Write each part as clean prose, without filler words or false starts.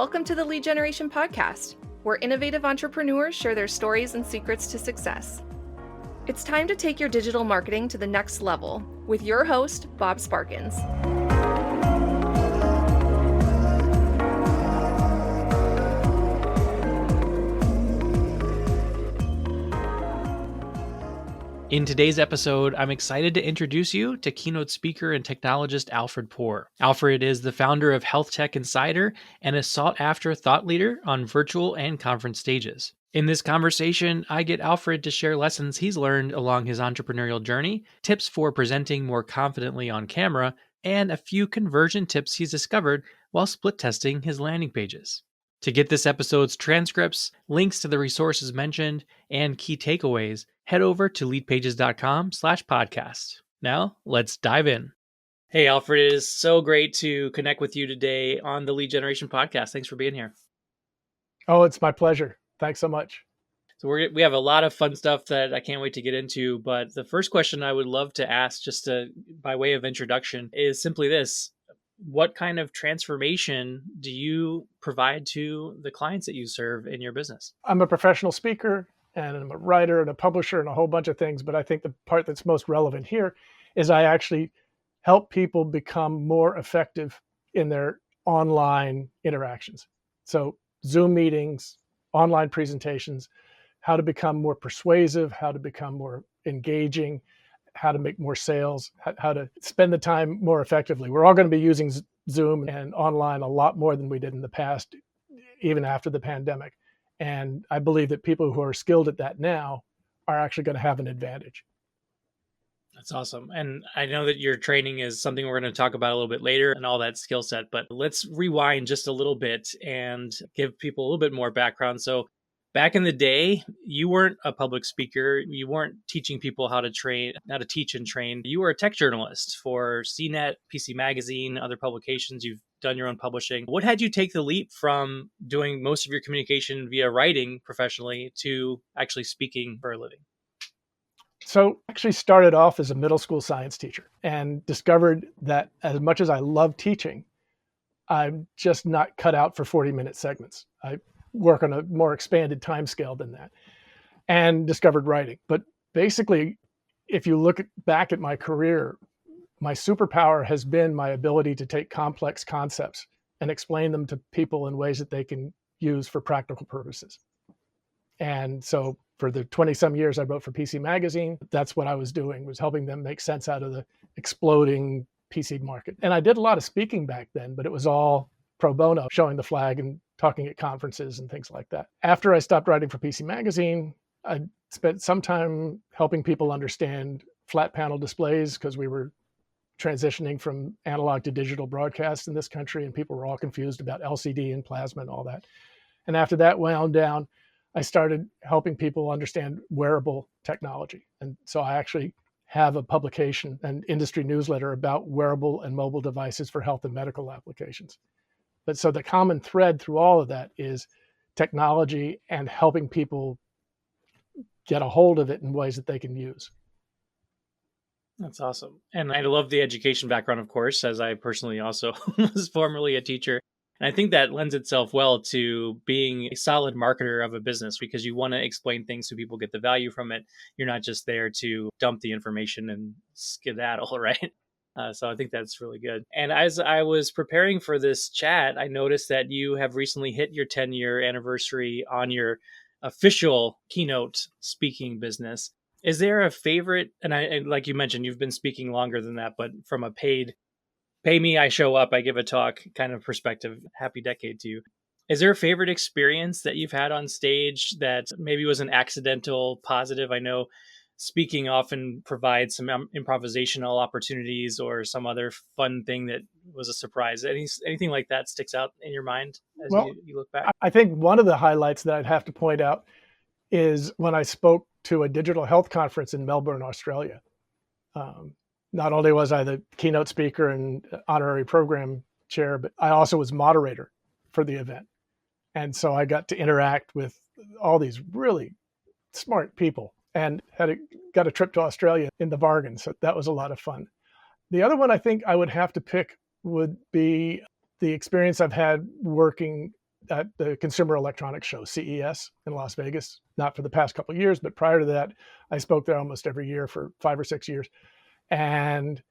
Welcome to the Lead Generation Podcast, where innovative entrepreneurs share their stories and secrets to success. It's time to take your digital marketing to the next level with your host, Bob Sparkins. In today's episode, I'm excited to introduce you to keynote speaker and technologist Alfred Poor. Alfred is the founder of Health Tech Insider and a sought-after thought leader on virtual and conference stages. In this conversation, I get Alfred to share lessons he's learned along his entrepreneurial journey, tips for presenting more confidently on camera, and a few conversion tips he's discovered while split testing his landing pages. To get this episode's transcripts, links to the resources mentioned, and key takeaways, head over to leadpages.com/podcast. Now, let's dive in. Hey, Alfred, it is so great to connect with you today on the Lead Generation Podcast. Thanks for being here. Oh, it's my pleasure. Thanks so much. So we have a lot of fun stuff that I can't wait to get into, but the first question I would love to ask, by way of introduction, is simply this. What kind of transformation do you provide to the clients that you serve in your business? I'm a professional speaker and I'm a writer and a publisher and a whole bunch of things. But I think the part that's most relevant here is I actually help people become more effective in their online interactions. So Zoom meetings, online presentations, how to become more persuasive, how to become more engaging, how to make more sales, how to spend the time more effectively. We're all going to be using Zoom and online a lot more than we did in the past, even after the pandemic. And I believe that people who are skilled at that now are actually going to have an advantage. That's awesome. And I know that your training is something we're going to talk about a little bit later and all that skill set, but let's rewind just a little bit and give people a little bit more background. So back in the day, you weren't a public speaker. You weren't teaching people how to teach and train. You were a tech journalist for CNET, PC Magazine, other publications. You've done your own publishing. What had you take the leap from doing most of your communication via writing professionally to actually speaking for a living? So I actually started off as a middle school science teacher and discovered that as much as I love teaching, I'm just not cut out for 40-minute segments. I work on a more expanded time scale than that, and discovered writing. But basically, if you look back at my career, my superpower has been my ability to take complex concepts and explain them to people in ways that they can use for practical purposes. And so for the 20-some years I wrote for PC Magazine, that's what I was doing, was helping them make sense out of the exploding PC market. And I did a lot of speaking back then, but it was all pro bono, showing the flag and talking at conferences and things like that. After I stopped writing for PC Magazine, I spent some time helping people understand flat panel displays because we were transitioning from analog to digital broadcast in this country, and people were all confused about LCD and plasma and all that. And after that wound down, I started helping people understand wearable technology. And so I actually have a publication, an industry newsletter about wearable and mobile devices for health and medical applications. But so the common thread through all of that is technology and helping people get a hold of it in ways that they can use. That's awesome. And I love the education background, of course, as I personally also was formerly a teacher. And I think that lends itself well to being a solid marketer of a business because you want to explain things so people get the value from it. You're not just there to dump the information and skedaddle, right? So I think that's really good. And as I was preparing for this chat, I noticed that you have recently hit your 10-year anniversary on your official keynote speaking business. Is there a favorite? And like you mentioned, you've been speaking longer than that, but from a paid, pay me, I show up, I give a talk kind of perspective, happy decade to you. Is there a favorite experience that you've had on stage that maybe was an accidental positive? I know speaking often provides some improvisational opportunities or some other fun thing that was a surprise. Anything like that sticks out in your mind as you look back? I think one of the highlights that I'd have to point out is when I spoke to a digital health conference in Melbourne, Australia. Not only was I the keynote speaker and honorary program chair, but I also was moderator for the event. And so I got to interact with all these really smart people and got a trip to Australia in the bargain. So that was a lot of fun. The other one I think I would have to pick would be the experience I've had working at the Consumer Electronics Show, CES, in Las Vegas, not for the past couple of years, but prior to that, I spoke there almost every year for 5 or 6 years. And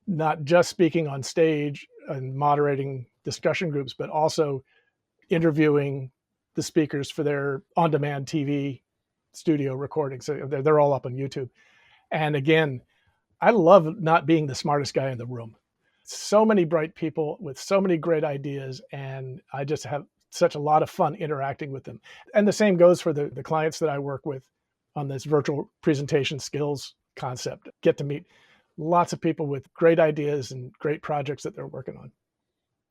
not just speaking on stage and moderating discussion groups, but also interviewing the speakers for their on-demand TV studio recordings. So they're all up on YouTube. And again, I love not being the smartest guy in the room. So many bright people with so many great ideas, and I just have such a lot of fun interacting with them. And the same goes for the clients that I work with on this virtual presentation skills concept. Get to meet lots of people with great ideas and great projects that they're working on.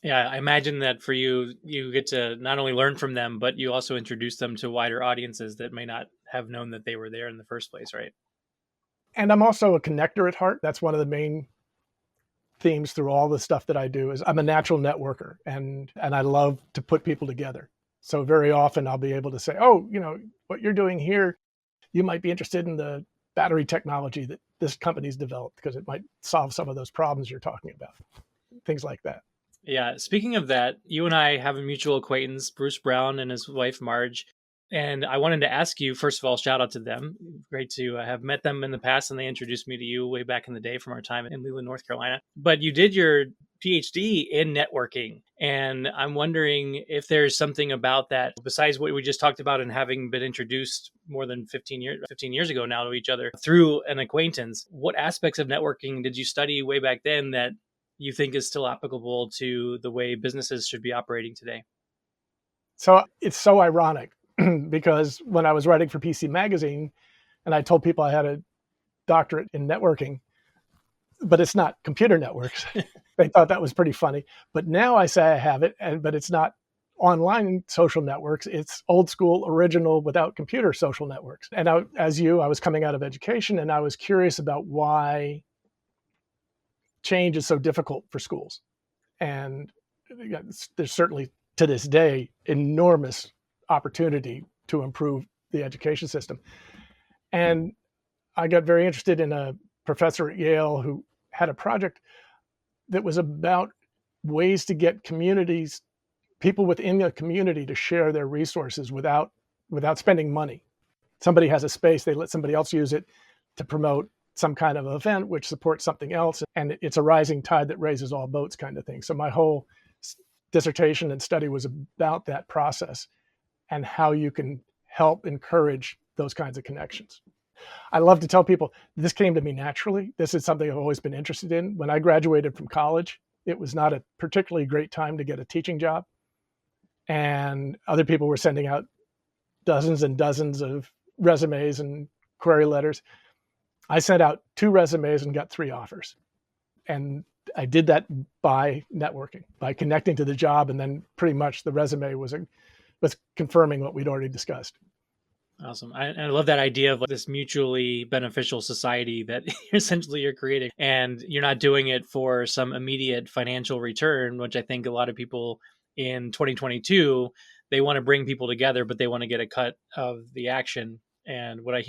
Yeah, I imagine that for you, you get to not only learn from them, but you also introduce them to wider audiences that may not have known that they were there in the first place, right? And I'm also a connector at heart. That's one of the main themes through all the stuff that I do is I'm a natural networker, and I love to put people together. So very often I'll be able to say, oh, what you're doing here, you might be interested in the battery technology that this company's developed because it might solve some of those problems you're talking about. Things like that. Yeah. Speaking of that, you and I have a mutual acquaintance, Bruce Brown and his wife, Marge. And I wanted to ask you, first of all, shout out to them. Great to have met them in the past, and they introduced me to you way back in the day from our time in Leland, North Carolina. But you did your PhD in networking. And I'm wondering if there's something about that, besides what we just talked about and having been introduced more than 15 years ago now to each other through an acquaintance. What aspects of networking did you study way back then that you think is still applicable to the way businesses should be operating today? So it's so ironic because when I was writing for PC Magazine and I told people I had a doctorate in networking, but it's not computer networks, they thought that was pretty funny. But now I say I have it, but it's not online social networks. It's old school, original, without computer social networks. And I was coming out of education, and I was curious about why change is so difficult for schools. And there's certainly, to this day, enormous opportunity to improve the education system. And I got very interested in a professor at Yale who had a project that was about ways to get communities, people within the community, to share their resources without spending money. Somebody has a space, they let somebody else use it to promote some kind of event which supports something else, and it's a rising tide that raises all boats kind of thing. So my whole dissertation and study was about that process and how you can help encourage those kinds of connections. I love to tell people this came to me naturally. This is something I've always been interested in. When I graduated from college, it was not a particularly great time to get a teaching job. And other people were sending out dozens and dozens of resumes and query letters. I sent out 2 resumes and got 3 offers. And I did that by networking, by connecting to the job. And then pretty much the resume was confirming what we'd already discussed. Awesome. I love that idea of this mutually beneficial society that essentially you're creating, and you're not doing it for some immediate financial return, which I think a lot of people in 2022, they want to bring people together, but they want to get a cut of the action. And what I'm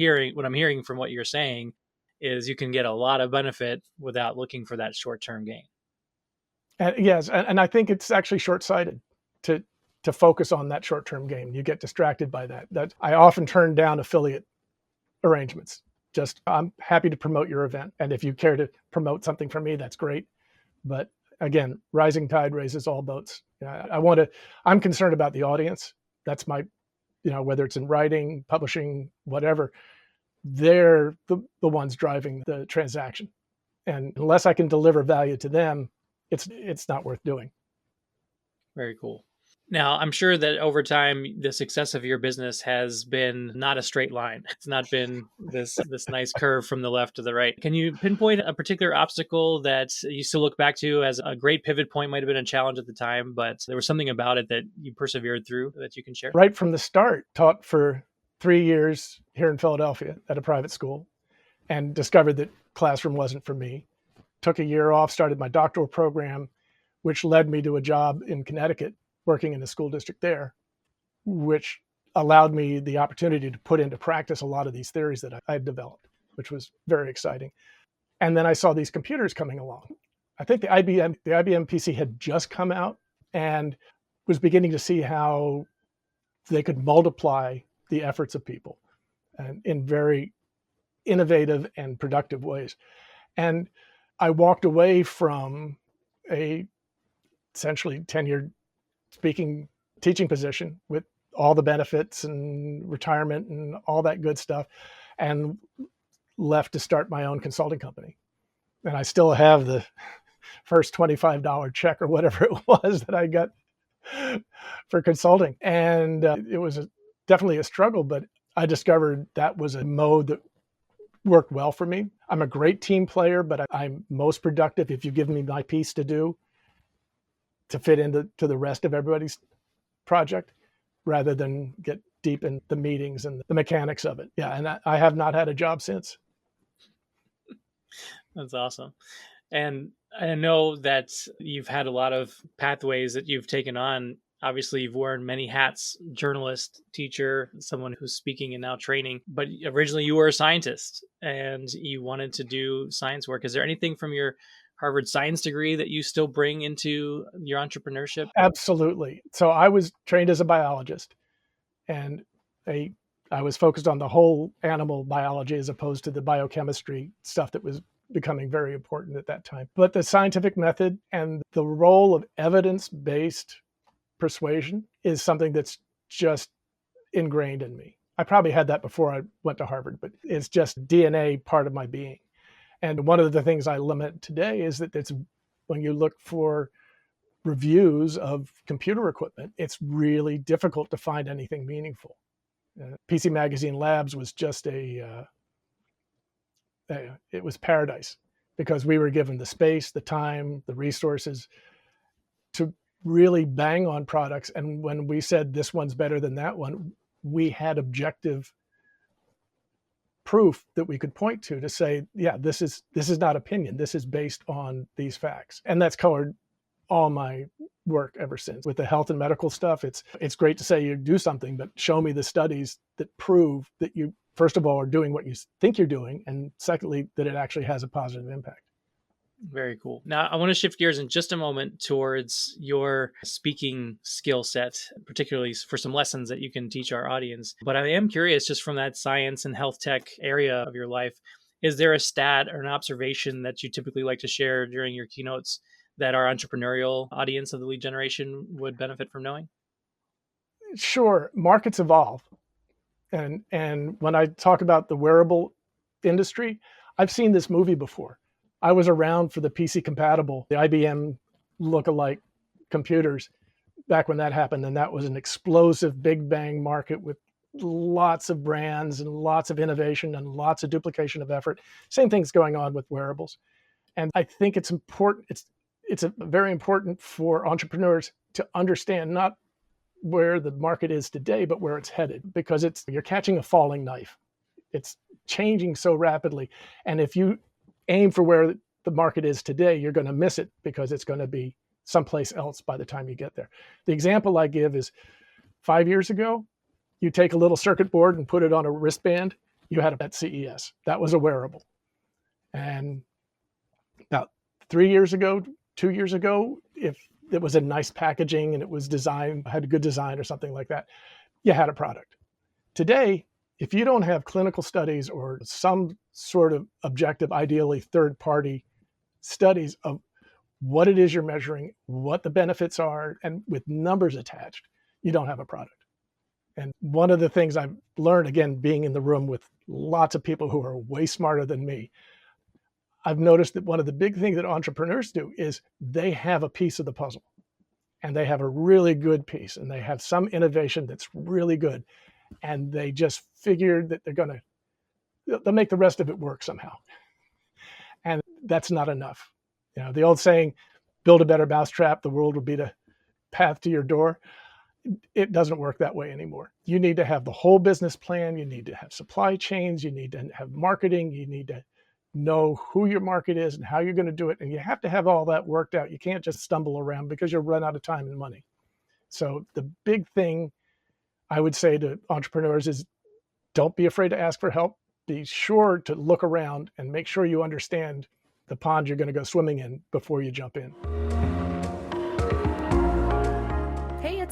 hearing from what you're saying is you can get a lot of benefit without looking for that short-term gain. Yes, and I think it's actually short-sighted to focus on that short-term gain. You get distracted by that. That I often turn down affiliate arrangements. Just, I'm happy to promote your event, and if you care to promote something for me, that's great. But again, rising tide raises all boats. I'm concerned about the audience. That's my, whether it's in writing, publishing, whatever, they're the ones driving the transaction. And unless I can deliver value to them, it's not worth doing. Very cool. Now, I'm sure that over time, the success of your business has been not a straight line. It's not been this nice curve from the left to the right. Can you pinpoint a particular obstacle that you still look back to as a great pivot point? Might have been a challenge at the time, but there was something about it that you persevered through that you can share? Right from the start, taught for 3 years here in Philadelphia at a private school, and discovered that classroom wasn't for me. Took a year off, started my doctoral program, which led me to a job in Connecticut, working in the school district there, which allowed me the opportunity to put into practice a lot of these theories that I had developed, which was very exciting. And then I saw these computers coming along. I think the IBM PC had just come out, and was beginning to see how they could multiply the efforts of people and in very innovative and productive ways. And I walked away from a essentially tenured speaking teaching position with all the benefits and retirement and all that good stuff, and left to start my own consulting company. And I still have the first $25 check or whatever it was that I got for consulting. And it was definitely a struggle, but I discovered that was a mode that worked well for me. I'm a great team player, but I'm most productive if you give me my piece to do to fit into the rest of everybody's project, rather than get deep in the meetings and the mechanics of it. Yeah, and I have not had a job since. That's awesome. And I know that you've had a lot of pathways that you've taken on. Obviously, you've worn many hats: journalist, teacher, someone who's speaking and now training. But originally, you were a scientist and you wanted to do science work. Is there anything from your Harvard science degree that you still bring into your entrepreneurship? Absolutely. So I was trained as a biologist, and I was focused on the whole animal biology as opposed to the biochemistry stuff that was becoming very important at that time. But the scientific method and the role of evidence-based persuasion is something that's just ingrained in me. I probably had that before I went to Harvard, but it's just DNA part of my being. And one of the things I lament today is that it's when you look for reviews of computer equipment, it's really difficult to find anything meaningful. PC Magazine Labs was just it was paradise, because we were given the space, the time, the resources to really bang on products. And when we said this one's better than that one, we had objective proof that we could point to say, yeah, this is not opinion. This is based on these facts. And that's colored all my work ever since. With the health and medical stuff, it's great to say you do something, but show me the studies that prove that you, first of all, are doing what you think you're doing, and secondly, that it actually has a positive impact. Very cool. Now, I want to shift gears in just a moment towards your speaking skill set, particularly for some lessons that you can teach our audience. But I am curious, just from that science and health tech area of your life, is there a stat or an observation that you typically like to share during your keynotes that our entrepreneurial audience of the lead generation would benefit from knowing? Sure. Markets evolve. And when I talk about the wearable industry, I've seen this movie before. I was around for the PC compatible, the IBM lookalike computers back when that happened. And that was an explosive big bang market with lots of brands and lots of innovation and lots of duplication of effort. Same thing's going on with wearables. And I think it's important. It's very important for entrepreneurs to understand not where the market is today, but where it's headed, because you're catching a falling knife. It's changing so rapidly. And if you aim for where the market is today, you're going to miss it, because it's going to be someplace else by the time you get there. The example I give is 5 years ago, you take a little circuit board and put it on a wristband, you had it at CES. That was a wearable. And about 3 years ago, 2 years ago, if it was a nice packaging and it was designed, had a good design or something like that, you had a product. Today, if you don't have clinical studies or some sort of objective, ideally third-party studies of what it is you're measuring, what the benefits are, and with numbers attached, you don't have a product. And one of the things I've learned, again, being in the room with lots of people who are way smarter than me, I've noticed that one of the big things that entrepreneurs do is they have a piece of the puzzle, and they have a really good piece, and they have some innovation that's really good. And they just figured that they'll make the rest of it work somehow. And that's not enough. You know, the old saying, build a better mousetrap, the world will be the path to your door. It doesn't work that way anymore. You need to have the whole business plan. You need to have supply chains. You need to have marketing. You need to know who your market is and how you're going to do it. And you have to have all that worked out. You can't just stumble around, because you'll run out of time and money. So the big thing I would say to entrepreneurs is, don't be afraid to ask for help. Be sure to look around and make sure you understand the pond you're going to go swimming in before you jump in.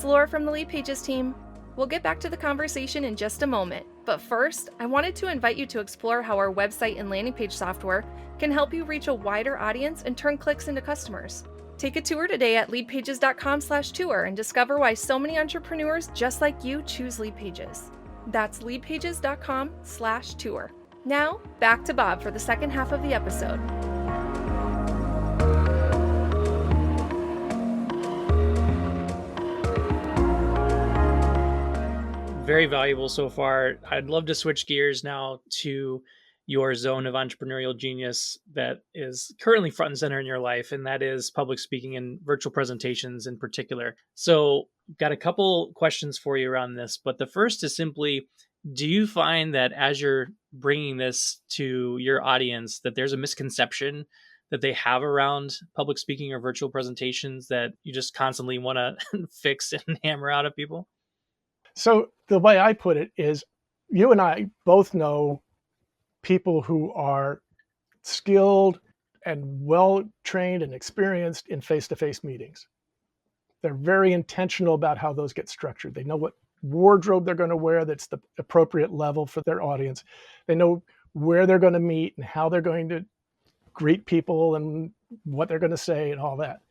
Laura from the Leadpages team. We'll get back to the conversation in just a moment, but first, I wanted to invite you to explore how our website and landing page software can help you reach a wider audience and turn clicks into customers. Take a tour today at leadpages.com/tour and discover why so many entrepreneurs just like you choose Leadpages. That's leadpages.com/tour. Now, back to Bob for the second half of the episode. Very valuable so far. I'd love to switch gears now to your zone of entrepreneurial genius that is currently front and center in your life, and that is public speaking and virtual presentations in particular. So, got a couple questions for you around this, but the first is simply, do you find that as you're bringing this to your audience, that there's a misconception that they have around public speaking or virtual presentations that you just constantly want to fix and hammer out of people? So the way I put it is, you and I both know people who are skilled and well-trained and experienced in face-to-face meetings. They're very intentional about how those get structured. They know what wardrobe they're going to wear that's the appropriate level for their audience. They know where they're going to meet and how they're going to greet people and what they're going to say and all that.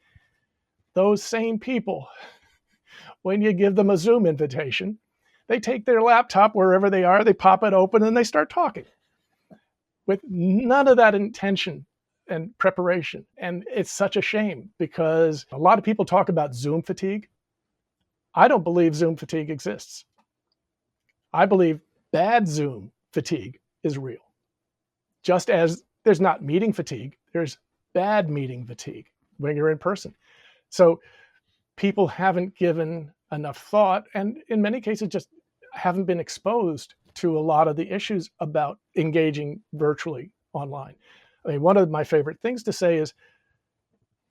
Those same people, when you give them a Zoom invitation, they take their laptop wherever they are, they pop it open, and they start talking with none of that intention and preparation. And it's such a shame because a lot of people talk about Zoom fatigue. I don't believe Zoom fatigue exists. I believe bad Zoom fatigue is real. Just as there's not meeting fatigue, there's bad meeting fatigue when you're in person. So people haven't given enough thought, and in many cases just haven't been exposed to a lot of the issues about engaging virtually online. I mean, one of my favorite things to say is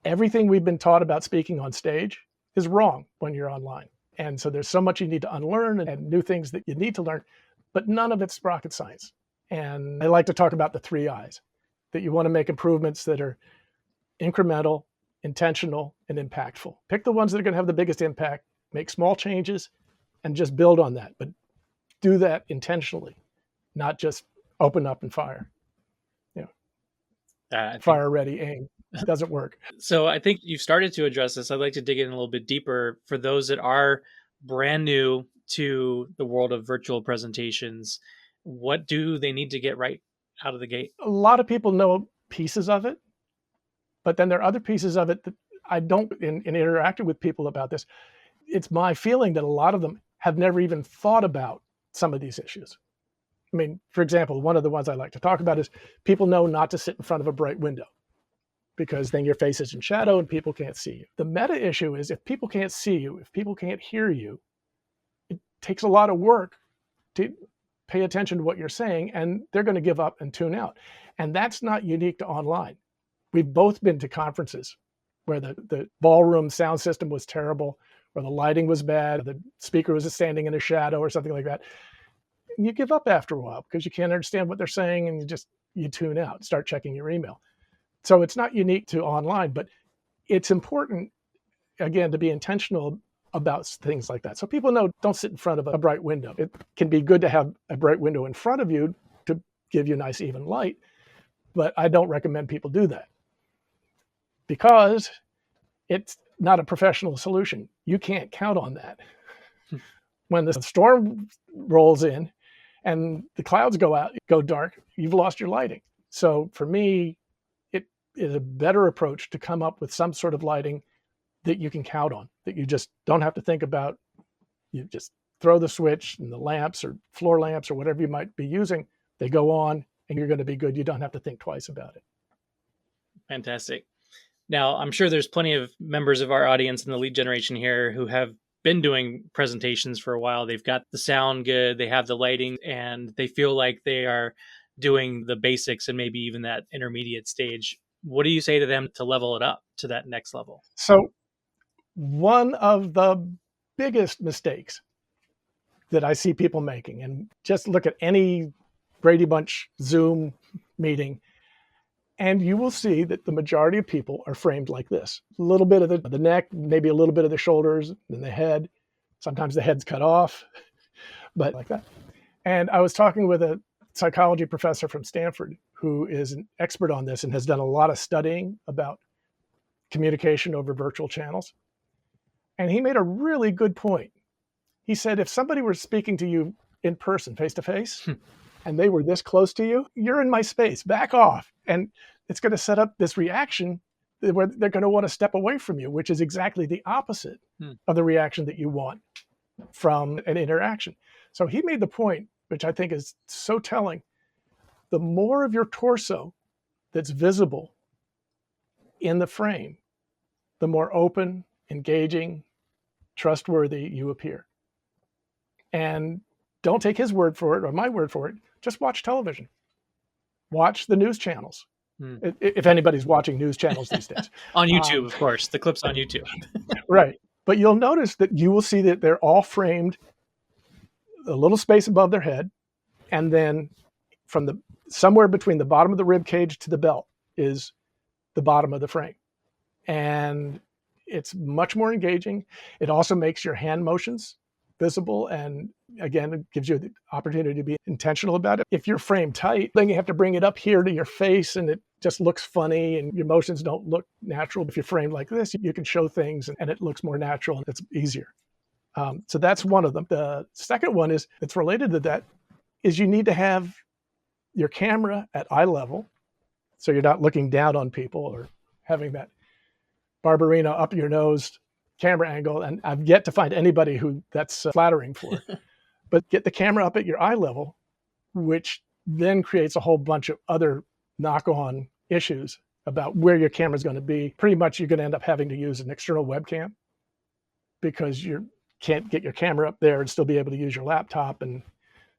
everything we've been taught about speaking on stage is wrong when you're online. And so there's so much you need to unlearn and new things that you need to learn, but none of it's rocket science. And I like to talk about the 3 I's, that you want to make improvements that are incremental, intentional, and impactful. Pick the ones that are going to have the biggest impact, make small changes, and just build on that. But do that intentionally, not just open up and fire. Fire, ready, aim. It doesn't work. So I think you've started to address this. I'd like to dig in a little bit deeper for those that are brand new to the world of virtual presentations. What do they need to get right out of the gate? A lot of people know pieces of it, but then there are other pieces of it that I don't, in interacting with people about this, it's my feeling that a lot of them have never even thought about some of these issues. I mean, for example, one of the ones I like to talk about is people know not to sit in front of a bright window because then your face is in shadow and people can't see you. The meta issue is if people can't see you, if people can't hear you, it takes a lot of work to pay attention to what you're saying, and they're going to give up and tune out. And that's not unique to online. We've both been to conferences where the ballroom sound system was terrible, or the lighting was bad, or the speaker was standing in a shadow or something like that. You give up after a while because you can't understand what they're saying, and you tune out, start checking your email. So it's not unique to online, but it's important, again, to be intentional about things like that. So people know, don't sit in front of a bright window. It can be good to have a bright window in front of you to give you nice even light, but I don't recommend people do that because it's not a professional solution. You can't count on that. When the storm rolls in and the clouds go dark, you've lost your lighting. So for me, it is a better approach to come up with some sort of lighting that you can count on, that you just don't have to think about. You just throw the switch and the lamps or floor lamps or whatever you might be using, they go on and you're going to be good. You don't have to think twice about it. Fantastic. Now, I'm sure there's plenty of members of our audience in the lead generation here who have been doing presentations for a while. They've got the sound good, they have the lighting, and they feel like they are doing the basics and maybe even that intermediate stage. What do you say to them to level it up to that next level? So one of the biggest mistakes that I see people making, and just look at any Brady Bunch Zoom meeting, and you will see that the majority of people are framed like this. A little bit of the neck, maybe a little bit of the shoulders, then the head. Sometimes the head's cut off, but like that. And I was talking with a psychology professor from Stanford who is an expert on this and has done a lot of studying about communication over virtual channels. And he made a really good point. He said, if somebody were speaking to you in person, face to face, and they were this close to you, you're in my space, back off. And it's going to set up this reaction where they're going to want to step away from you, which is exactly the opposite of the reaction that you want from an interaction. So he made the point, which I think is so telling. The more of your torso that's visible in the frame, the more open, engaging, trustworthy you appear. And don't take his word for it or my word for it. Just watch television. Watch the news channels. If anybody's watching news channels these days. On YouTube, of course. The clip's on YouTube. Right. But you'll notice that you will see that they're all framed a little space above their head. And then from the somewhere between the bottom of the rib cage to the belt is the bottom of the frame. And it's much more engaging. It also makes your hand motions visible. And again, it gives you the opportunity to be intentional about it. If you're framed tight, then you have to bring it up here to your face and it just looks funny and your motions don't look natural. If you're framed like this, you can show things and it looks more natural and it's easier. So that's one of them. The second one is, it's related to that, is you need to have your camera at eye level. So you're not looking down on people or having that Barbarina up your nose camera angle. And I've yet to find anybody who that's flattering for. But get the camera up at your eye level, which then creates a whole bunch of other knock-on issues about where your camera is going to be. Pretty much you're going to end up having to use an external webcam because you can't get your camera up there and still be able to use your laptop. And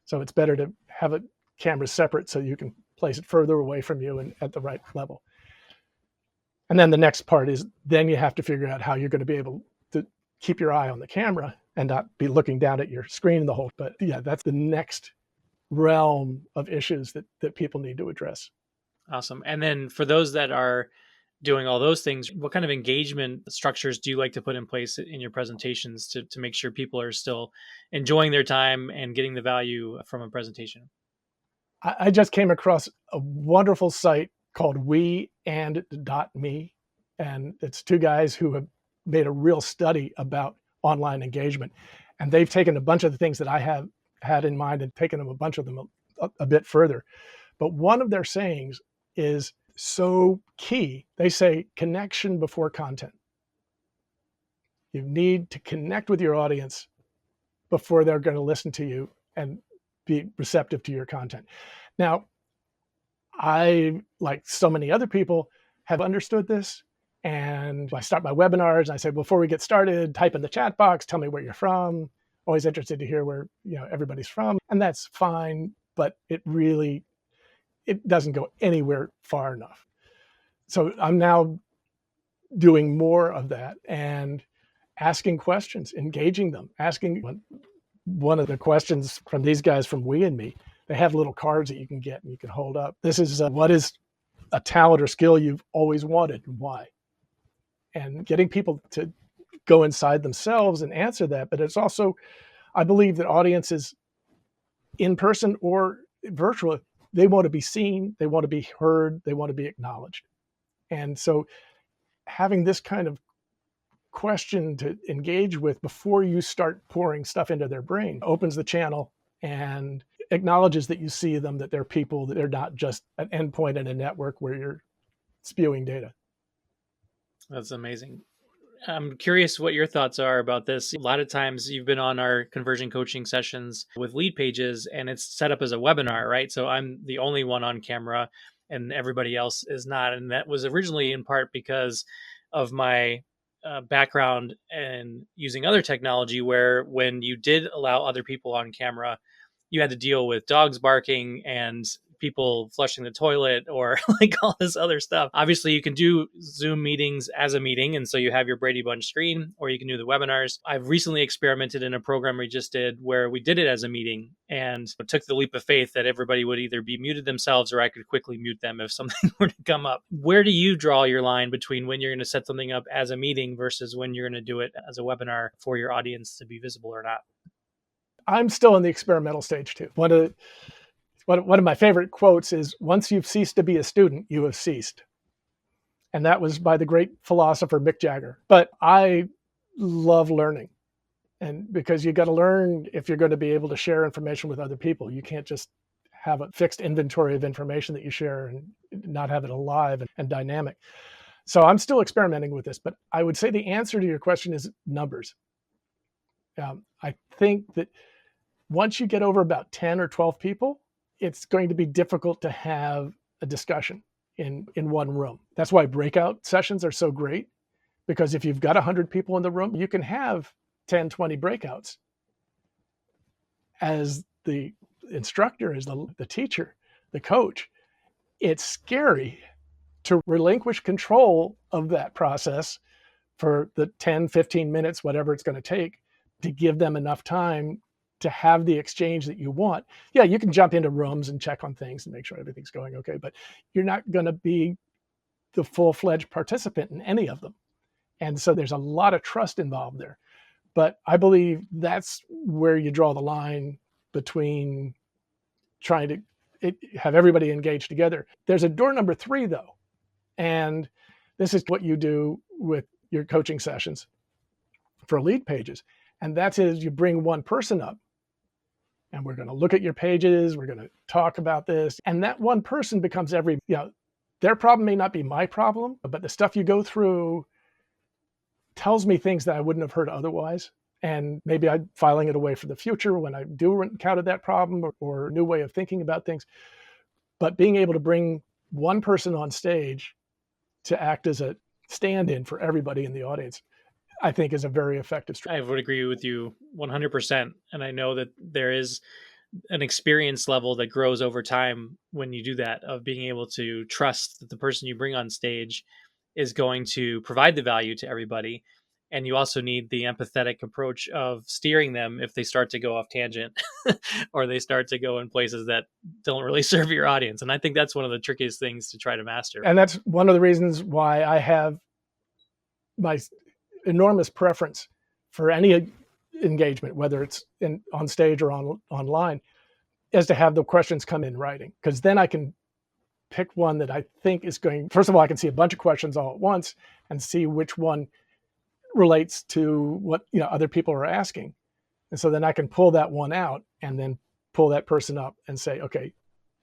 so it's better to have a camera separate so you can place it further away from you and at the right level. And then the next part is then you have to figure out how you're going to be able to keep your eye on the camera and not be looking down at your screen the whole. But yeah, that's the next realm of issues that people need to address. Awesome. And then for those that are doing all those things, what kind of engagement structures do you like to put in place in your presentations to make sure people are still enjoying their time and getting the value from a presentation? I just came across a wonderful site called weand.me. And it's two guys who have made a real study about online engagement. And they've taken a bunch of the things that I have had in mind and taken them a bunch of them a bit further. But one of their sayings is so key. They say connection before content. You need to connect with your audience before they're going to listen to you and be receptive to your content. Now, I, like so many other people, have understood this. And I start my webinars and I say, before we get started, type in the chat box, tell me where you're from. Always interested to hear where everybody's from. And that's fine, but it doesn't go anywhere far enough. So I'm now doing more of that and asking questions, engaging them, asking one of the questions from these guys from We and Me. They have little cards that you can get and you can hold up. This is what is a talent or skill you've always wanted and why? And getting people to go inside themselves and answer that. But it's also, I believe that audiences in person or virtual, they want to be seen, they want to be heard, they want to be acknowledged. And so having this kind of question to engage with before you start pouring stuff into their brain opens the channel and acknowledges that you see them, that they're people, that they're not just an endpoint in a network where you're spewing data. That's amazing. I'm curious what your thoughts are about this. A lot of times you've been on our conversion coaching sessions with Leadpages and it's set up as a webinar, right? So I'm the only one on camera and everybody else is not. And that was originally in part because of my background and using other technology where when you did allow other people on camera, you had to deal with dogs barking and people flushing the toilet or like all this other stuff. Obviously, you can do Zoom meetings as a meeting. And so you have your Brady Bunch screen, or you can do the webinars. I've recently experimented in a program we just did where we did it as a meeting and took the leap of faith that everybody would either be muted themselves or I could quickly mute them if something were to come up. Where do you draw your line between when you're going to set something up as a meeting versus when you're going to do it as a webinar for your audience to be visible or not? I'm still in the experimental stage too. One of my favorite quotes is, "Once you've ceased to be a student, you have ceased." And that was by the great philosopher Mick Jagger. But I love learning. And because you got to learn if you're going to be able to share information with other people. You can't just have a fixed inventory of information that you share and not have it alive and dynamic. So I'm still experimenting with this, but I would say the answer to your question is numbers. I think that once you get over about 10 or 12 people, it's going to be difficult to have a discussion in one room. That's why breakout sessions are so great, because if you've got 100 people in the room, you can have 10, 20 breakouts. As the instructor, as the teacher, the coach, it's scary to relinquish control of that process for the 10, 15 minutes, whatever it's going to take, to give them enough time to have the exchange that you want. Yeah, you can jump into rooms and check on things and make sure everything's going okay, but you're not going to be the full-fledged participant in any of them. And so there's a lot of trust involved there. But I believe that's where you draw the line between trying to have everybody engage together. There's a door number 3, though. And this is what you do with your coaching sessions for Leadpages. And that is, you bring one person up and we're going to look at your pages. We're going to talk about this. And that one person becomes their problem may not be my problem, but the stuff you go through tells me things that I wouldn't have heard otherwise. And maybe I'm filing it away for the future when I do encounter that problem or a new way of thinking about things. But being able to bring one person on stage to act as a stand-in for everybody in the audience, I think is a very effective strategy. I would agree with you 100%. And I know that there is an experience level that grows over time when you do that, of being able to trust that the person you bring on stage is going to provide the value to everybody. And you also need the empathetic approach of steering them if they start to go off tangent or they start to go in places that don't really serve your audience. And I think that's one of the trickiest things to try to master. And that's one of the reasons why I have my enormous preference for any engagement, whether it's on stage or online, is to have the questions come in writing, because then I can pick one that I think is going, first of all, I can see a bunch of questions all at once and see which one relates to what other people are asking. And so then I can pull that one out and then pull that person up and say, okay,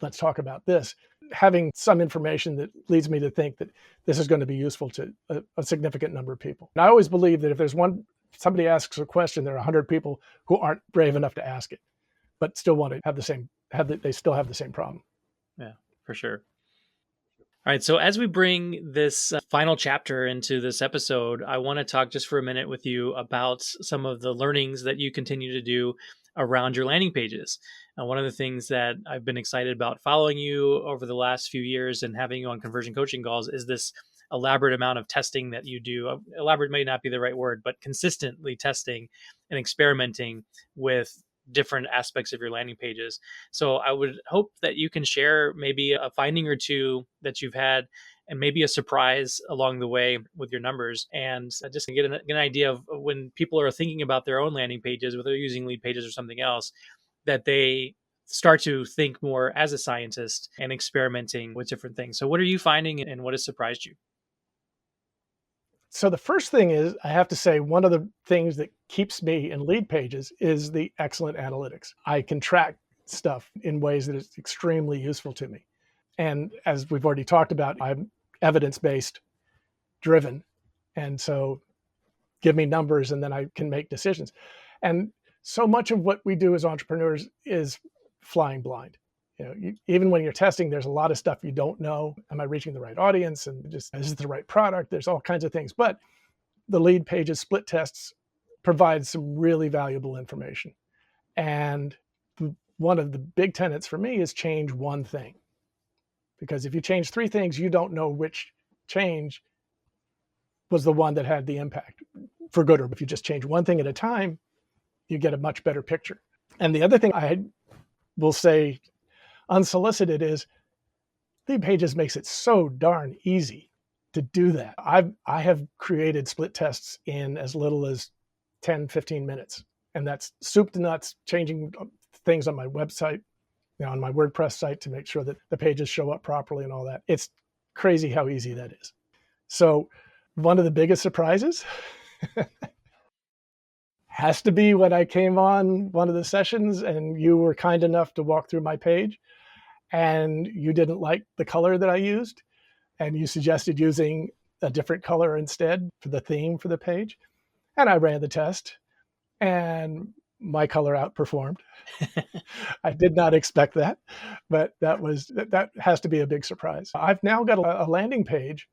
let's talk about this. Having some information that leads me to think that this is going to be useful to a significant number of people. And I always believe that if there's somebody asks a question, there are 100 people who aren't brave enough to ask it, but still want to have they still have the same problem. Yeah, for sure. All right. So as we bring this final chapter into this episode, I want to talk just for a minute with you about some of the learnings that you continue to do around your landing pages. And one of the things that I've been excited about following you over the last few years and having you on conversion coaching calls is this elaborate amount of testing that you do. Elaborate may not be the right word, but consistently testing and experimenting with different aspects of your landing pages. So I would hope that you can share maybe a finding or two that you've had and maybe a surprise along the way with your numbers, and just to get an idea of when people are thinking about their own landing pages, whether they're using Leadpages or something else, that they start to think more as a scientist and experimenting with different things. So what are you finding and what has surprised you? So the first thing is, I have to say, one of the things that keeps me in Leadpages is the excellent analytics. I can track stuff in ways that is extremely useful to me. And as we've already talked about, I'm evidence-based driven. And so give me numbers and then I can make decisions. And so much of what we do as entrepreneurs is flying blind. Even when you're testing, there's a lot of stuff you don't know. Am I reaching the right audience? And is it the right product? There's all kinds of things. But the Leadpages split tests provide some really valuable information. And one of the big tenets for me is change one thing. because if you change 3 things, you don't know which change was the one that had the impact, for good. Or if you just change one thing at a time, you get a much better picture. And the other thing I will say unsolicited is Leadpages makes it so darn easy to do that. I have created split tests in as little as 10, 15 minutes. And that's soup to nuts, changing things on my website, on my WordPress site to make sure that the pages show up properly and all that. It's crazy how easy that is. So one of the biggest surprises has to be when I came on one of the sessions and you were kind enough to walk through my page and you didn't like the color that I used and you suggested using a different color instead for the theme for the page. And I ran the test and my color outperformed. I did not expect that, but that has to be a big surprise. I've now got a landing page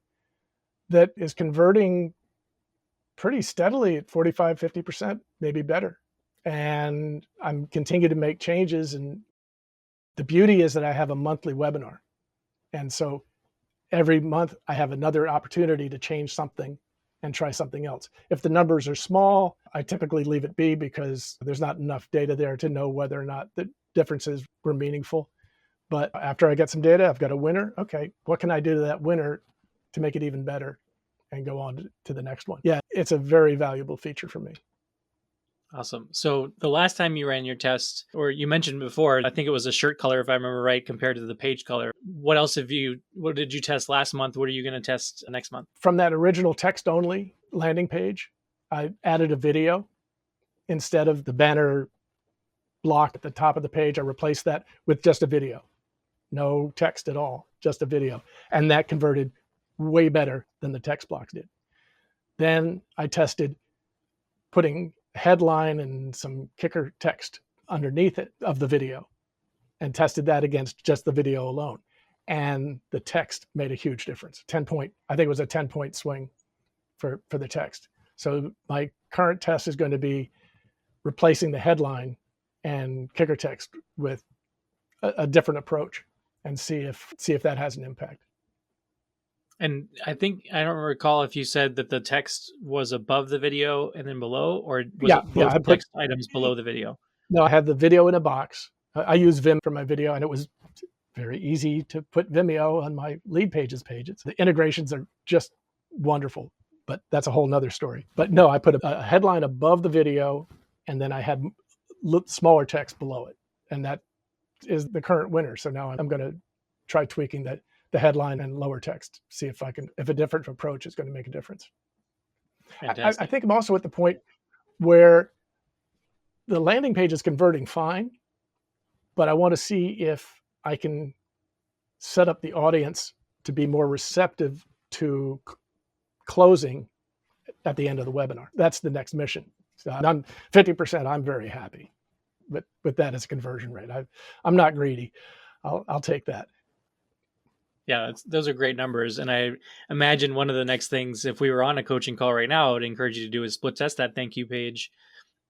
that is converting pretty steadily at 45, 50%, maybe better. And I'm continuing to make changes. And the beauty is that I have a monthly webinar. And so every month I have another opportunity to change something and try something else. If the numbers are small, I typically leave it be because there's not enough data there to know whether or not the differences were meaningful. But after I get some data, I've got a winner. Okay, what can I do to that winner to make it even better and go on to the next one? Yeah, it's a very valuable feature for me. Awesome. So the last time you ran your test, or you mentioned before, I think it was a shirt color, if I remember right, compared to the page color. What did you test last month? What are you going to test next month? From that original text only landing page, I added a video instead of the banner block at the top of the page. I replaced that with just a video, no text at all, just a video. And that converted way better than the text blocks did. Then I tested putting headline and some kicker text underneath it of the video and tested that against just the video alone. And the text made a huge difference. I think it was a 10-point swing for the text. So my current test is going to be replacing the headline and kicker text with a different approach and see if that has an impact. And I don't recall if you said that the text was above the video and then below, or was it both text items below the video? No, I have the video in a box. I use Vim for my video, and it was very easy to put Vimeo on my Leadpages pages. The integrations are just wonderful, but that's a whole nother story. But no, I put a headline above the video, and then I had smaller text below it, and that is the current winner. So now I'm going to try tweaking the headline and lower text, see if a different approach is going to make a difference. I think I'm also at the point where the landing page is converting fine, but I want to see if I can set up the audience to be more receptive to closing at the end of the webinar. That's the next mission. So I'm 50%, I'm very happy with that as a conversion rate. I'm not greedy. I'll take that. Yeah, those are great numbers. And I imagine one of the next things, if we were on a coaching call right now, I would encourage you to do is split test that thank you page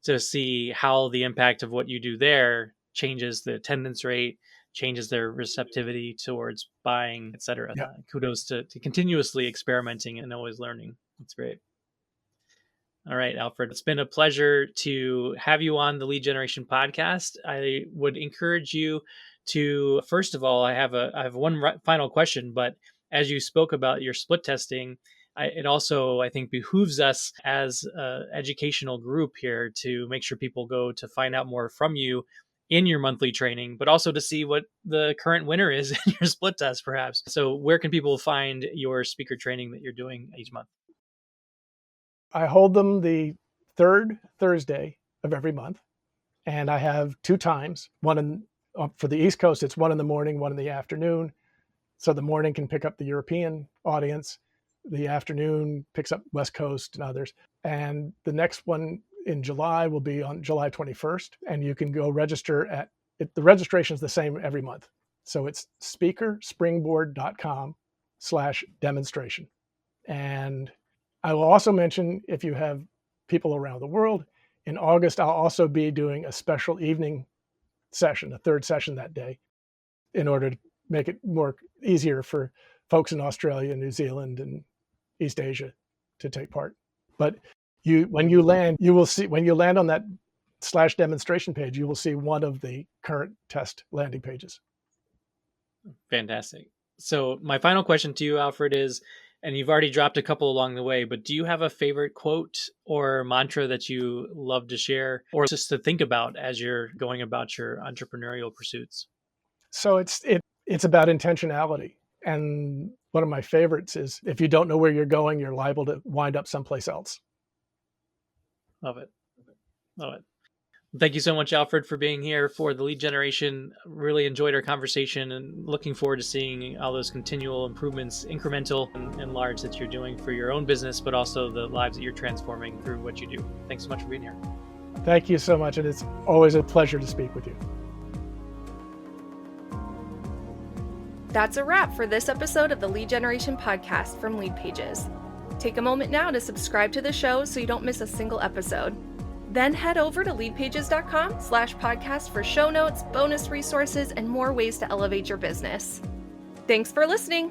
to see how the impact of what you do there changes the attendance rate, changes their receptivity towards buying, et cetera. Yeah. Kudos to continuously experimenting and always learning. That's great. All right, Alfred, it's been a pleasure to have you on the Lead Generation podcast. I would encourage you to, first of all, I have one final question, but as you spoke about your split testing, it also, I think, behooves us as an educational group here to make sure people go to find out more from you in your monthly training, but also to see what the current winner is in your split test, perhaps. So where can people find your speaker training that you're doing each month? I hold them the third Thursday of every month, and I have 2 times. One for the East Coast, it's 1 in the morning, 1 in the afternoon. So the morning can pick up the European audience. The afternoon picks up West Coast and others. And the next one in July will be on July 21st. And you can go register the registration is the same every month. So it's speakerspringboard.com/demonstration. And I will also mention, if you have people around the world, in August, I'll also be doing a special evening session, a third session that day, in order make it more easier for folks in Australia, New Zealand, and East Asia to take part. But when you land, you will see, when you land on that /demonstration page, you will see one of the current test landing pages. Fantastic. So my final question to you, Alfred, is, and you've already dropped a couple along the way, but do you have a favorite quote or mantra that you love to share or just to think about as you're going about your entrepreneurial pursuits? So it's about intentionality. And one of my favorites is, if you don't know where you're going, you're liable to wind up someplace else. Love it. Love it. Thank you so much, Alfred, for being here for the lead generation. Really enjoyed our conversation and looking forward to seeing all those continual improvements, incremental and large, that you're doing for your own business, but also the lives that you're transforming through what you do. Thanks so much for being here. Thank you so much. And it's always a pleasure to speak with you. That's a wrap for this episode of the Lead Generation Podcast from Leadpages. Take a moment now to subscribe to the show so you don't miss a single episode. Then head over to leadpages.com/podcast for show notes, bonus resources, and more ways to elevate your business. Thanks for listening.